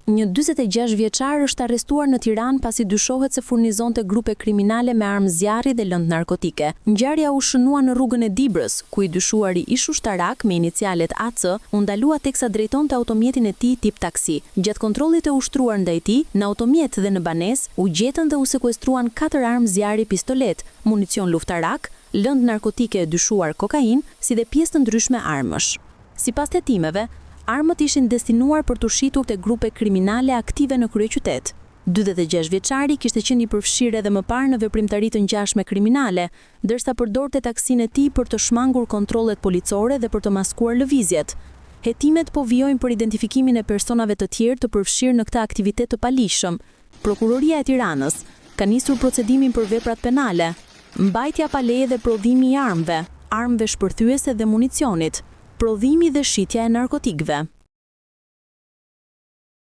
Një 46 vjeçar është arrestuar në Tiranë pasi dyshohet se furnizonte grupe kriminale me armë zjarri dhe lëndë narkotike. Ngjarja u shënua në rrugën e Dibrës, ku i dyshuari ish ushtarak me inicialet AC u ndalua teksa drejtonte automjetin e tij tip taksi. Gjatë kontrollit të ushtruar ndaj tij, në automjet dhe në banesë u gjetën dhe u sekuestruan 4 armë zjarri pistolet, municion luftarak, lëndë narkotike e dyshuar kokainë, si dhe pjesë të ndryshme armësh. Sipas hetimeve, armët ishin destinuar për të shitur te grupe kriminale aktive në kryeqytet. 46 vjeçari kishte qenë i përfshirë edhe më parë në veprimtari të ngjashme kriminale, ndërsa përdorte taksinë e tij për të shmangur kontrollet policore dhe për të maskuar lëvizjet. Hetimet po vijojnë për identifikimin e personave të tjerë të përfshirë në këtë aktivitet të palishëm. Prokuroria e Tiranës ka nisur procedimin për veprat penale, mbajtja pa leje dhe prodhimi i armëve shpërthyese dhe municionit, prodhimi dhe shitja e narkotikëve.